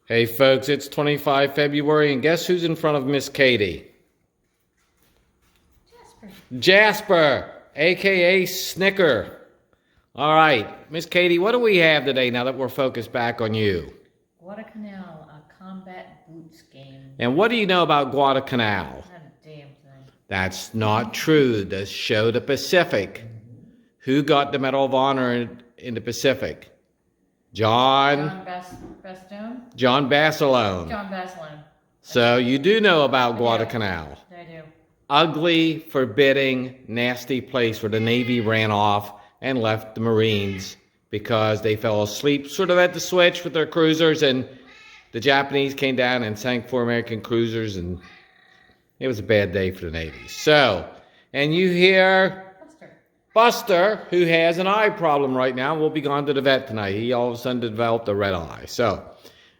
Hey folks, it's 25 February and guess who's in front of Miss Katie? Jasper, aka Snicker. All right, Miss Katie, what do we have today now that we're focused back on you? Guadalcanal, a combat boots game. And what do you know about Guadalcanal? Not a damn thing. That's not true. The show The Pacific. Who got the Medal of Honor in the Pacific? John Bastogne? John Basilone. John Basilone. So you do know about Guadalcanal. I do. Ugly, forbidding, nasty place where the Navy ran off and left the Marines because they fell asleep sort of at the switch with their cruisers, and the Japanese came down and sank 4 American cruisers, and it was a bad day for the Navy. So, and you hear Buster, who has an eye problem right now, will be gone to the vet tonight. He all of a sudden developed a red eye. So,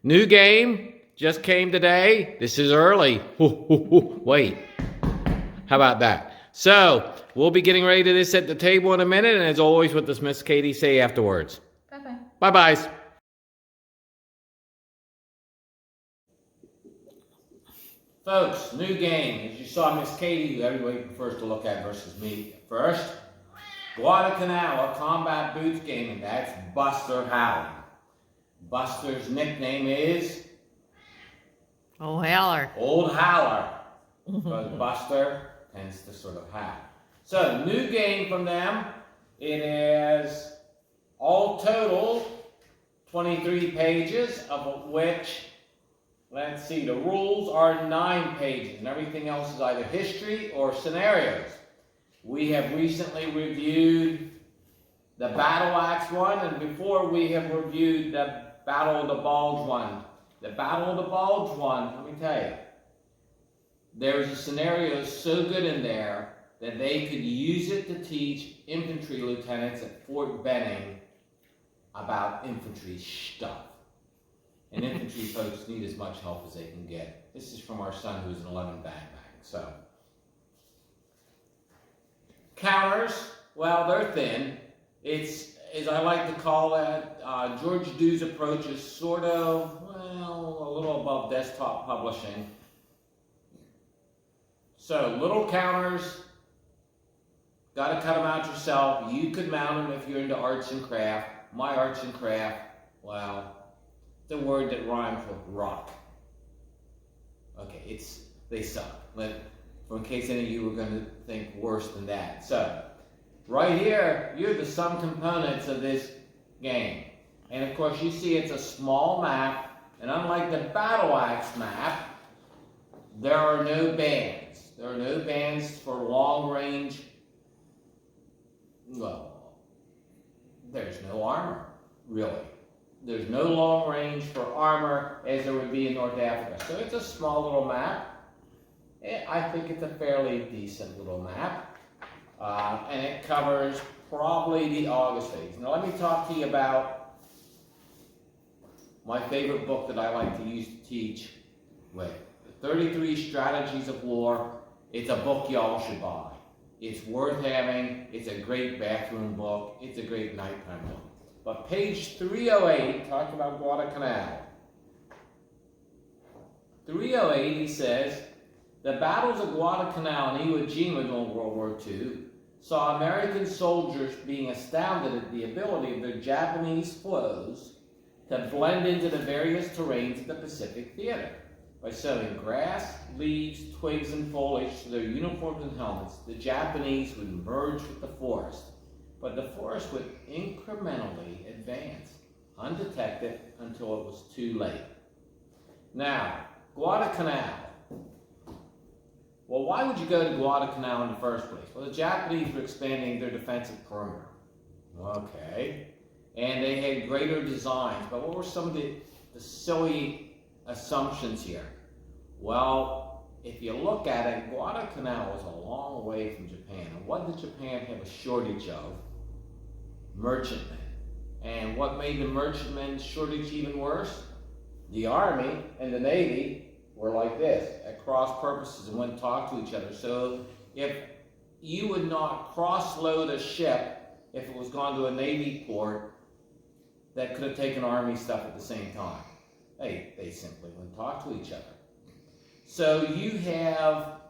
new game just came today. This is early. Wait. How about that? So, we'll be getting ready to this at the table in a minute. And as always, what does Miss Katie say afterwards? Bye-bye. Bye-byes. Folks, new game. As you saw Miss Katie, everybody prefers to look at versus me first. Guadalcanal, a combat boots game, and that's Buster Howling. Buster's nickname is Oh, Howler. Old Howler, because Buster tends to sort of howl. So, new game from them. It is all total 23 pages, of which, let's see, the rules are 9 pages, and everything else is either history or scenarios. We have recently reviewed the Battle Axe one, and before we have reviewed the Battle of the Bulge one. The Battle of the Bulge one, let me tell you, there's a scenario so good in there that they could use it to teach infantry lieutenants at Fort Benning about infantry stuff. And infantry folks need as much help as they can get. This is from our son who's an 11 bang. So, counters, well, they're thin. It's, as I like to call it, George Dew's approach is sort of, well, a little above desktop publishing. So, little counters, got to cut them out yourself. You could mount them if you're into arts and craft. My arts and craft, well, it's a word that rhymes with rock. Okay, they suck. In case any of you were going to think worse than that. So, right here, you're the sum components of this game. And of course, you see it's a small map, and unlike the Battle Axe map, there are no bands. There are no bands for long range. Well, there's no armor, really. There's no long range for armor as there would be in North Africa. So it's a small little map. I think it's a fairly decent little map. And it covers probably the August phase. Now let me talk to you about my favorite book that I like to use to teach with. 33 Strategies of War. It's a book y'all should buy. It's worth having. It's a great bathroom book. It's a great nighttime book. But page 308 talks about Guadalcanal. 308, he says, the battles of Guadalcanal and Iwo Jima during World War II saw American soldiers being astounded at the ability of their Japanese foes to blend into the various terrains of the Pacific theater. By sowing grass, leaves, twigs, and foliage to their uniforms and helmets, the Japanese would merge with the forest. But the forest would incrementally advance, undetected, until it was too late. Now, Guadalcanal. Well, why would you go to Guadalcanal in the first place? Well, the Japanese were expanding their defensive perimeter. Okay. And they had greater designs. But what were some of the silly assumptions here? Well, if you look at it, Guadalcanal was a long way from Japan. And what did Japan have a shortage of? Merchantmen. And what made the merchantmen shortage even worse? The Army and the Navy were like this, at cross purposes, and wouldn't talk to each other. So if you would not cross-load a ship if it was gone to a Navy port that could have taken Army stuff at the same time. They simply wouldn't talk to each other. So you have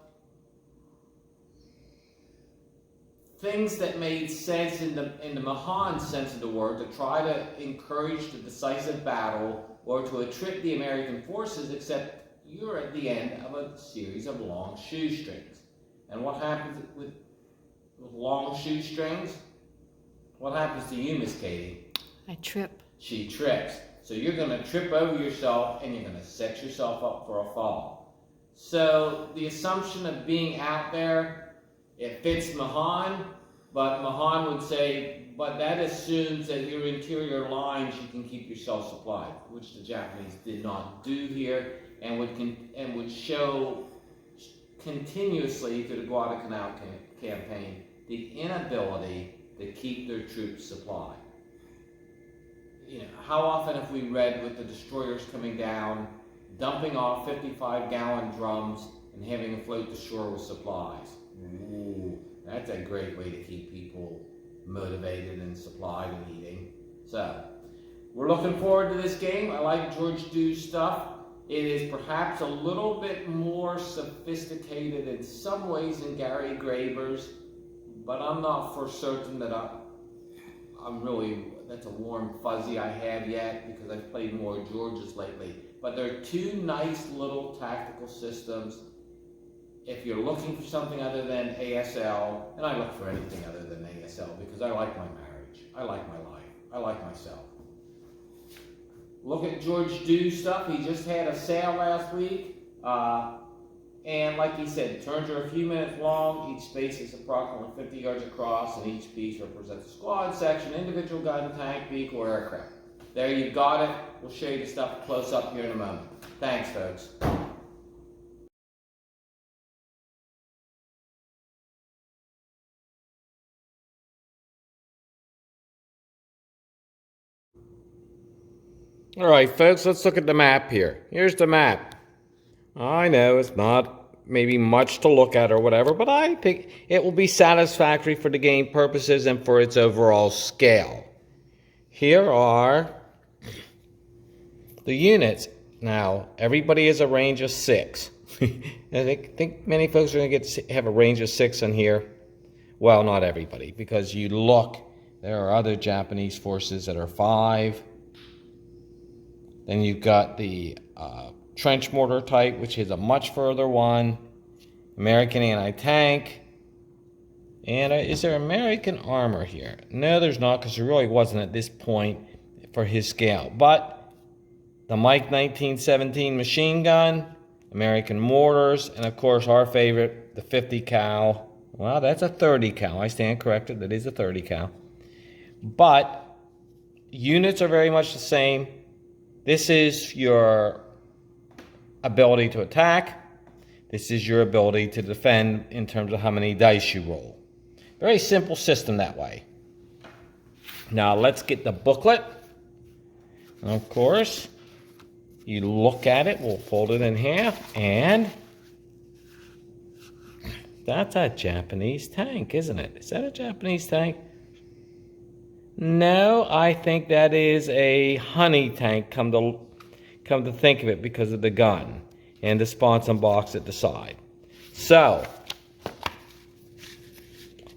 things that made sense in the Mahan sense of the word to try to encourage the decisive battle or to attrip the American forces, except you're at the end of a series of long shoestrings. And what happens with long shoestrings? What happens to you, Miss Katie? I trip. She trips. So you're going to trip over yourself and you're going to set yourself up for a fall. So the assumption of being out there, it fits Mahan, but Mahan would say, but that assumes that your interior lines you can keep yourself supplied, which the Japanese did not do here, and would show continuously through the Guadalcanal campaign the inability to keep their troops supplied. You know, how often have we read with the destroyers coming down, dumping off 55-gallon drums and having to float to shore with supplies? Ooh, that's a great way to keep people motivated and supplied and eating. So, we're looking forward to this game. I like George Dew's stuff. It is perhaps a little bit more sophisticated in some ways than Gary Graber's, but I'm not for certain that I'm really, that's a warm fuzzy I have yet, because I've played more George's lately. But they're two nice little tactical systems. If you're looking for something other than ASL, and I look for anything other than ASL because I like my marriage, I like my life, I like myself. Look at George Dew's stuff. He just had a sale last week. And like he said, turns are a few minutes long. Each space is approximately 50 yards across, and each piece represents a squad, section, individual gun, tank, vehicle, or aircraft. There, you've got it. We'll show you the stuff close up here in a moment. Thanks, folks. All right, folks, let's look at the map here. Here's the map. I know it's not maybe much to look at or whatever, but I think it will be satisfactory for the game purposes and for its overall scale. Here are the units. Now, everybody has a range of 6. I think many folks are going to have a range of 6 in here. Well, not everybody, because you look, there are other Japanese forces that are 5. Then you've got the trench mortar type, which is a much further one. American anti-tank. And is there American armor here? No, there's not, because there really wasn't at this point for his scale. But the Mike 1917 machine gun, American mortars, and of course our favorite, the 50 cal. Well, that's a 30 cal. I stand corrected. That is a 30 cal. But units are very much the same. This is your ability to attack. This is your ability to defend in terms of how many dice you roll. Very simple system that way. Now let's get the booklet. Of course, you look at it, we'll fold it in half, and that's a Japanese tank, isn't it? Is that a Japanese tank? No, I think that is a honey tank, come to think of it, because of the gun and the sponson box at the side. So,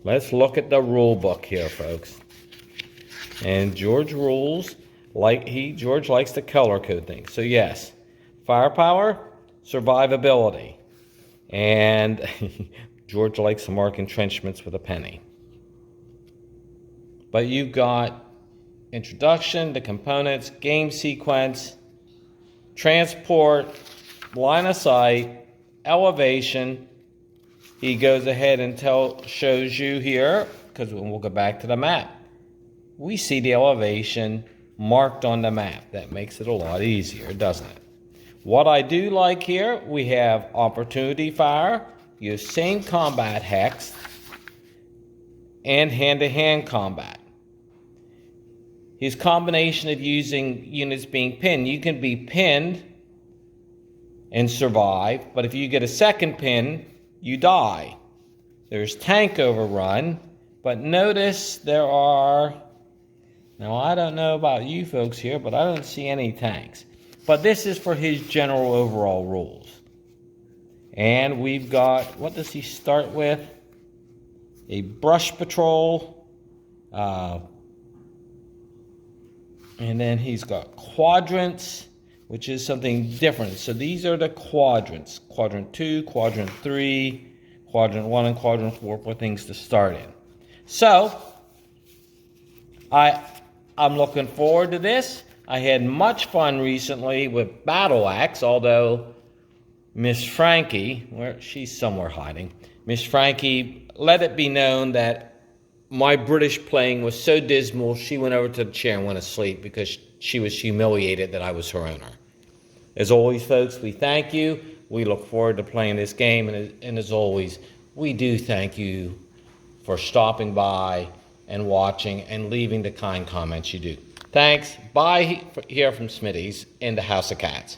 let's look at the rule book here, folks. And George rules George likes to color code things. So yes, firepower, survivability, and George likes to mark entrenchments with a penny. But you've got introduction, the components, game sequence, transport, line of sight, elevation. He goes ahead and shows you here, because we'll go back to the map. We see the elevation marked on the map. That makes it a lot easier, doesn't it? What I do like here, we have opportunity fire, use same combat hex, and hand-to-hand combat. His combination of using units being pinned, you can be pinned and survive, but if you get a second pin, you die. There's tank overrun, but notice there are, now I don't know about you folks here, but I don't see any tanks. But this is for his general overall rules. And we've got, what does he start with? A brush patrol. And then he's got quadrants, which is something different. So these are the quadrants. Quadrant 2, Quadrant 3, Quadrant 1, and Quadrant 4 for things to start in. So, I'm looking forward to this. I had much fun recently with Battle Axe, although Miss Frankie, she's somewhere hiding. Miss Frankie let it be known that my British playing was so dismal, she went over to the chair and went to sleep because she was humiliated that I was her owner. As always, folks, we thank you. We look forward to playing this game. And as always, we do thank you for stopping by and watching and leaving the kind comments you do. Thanks. Bye here from Smitty's in the House of Cats.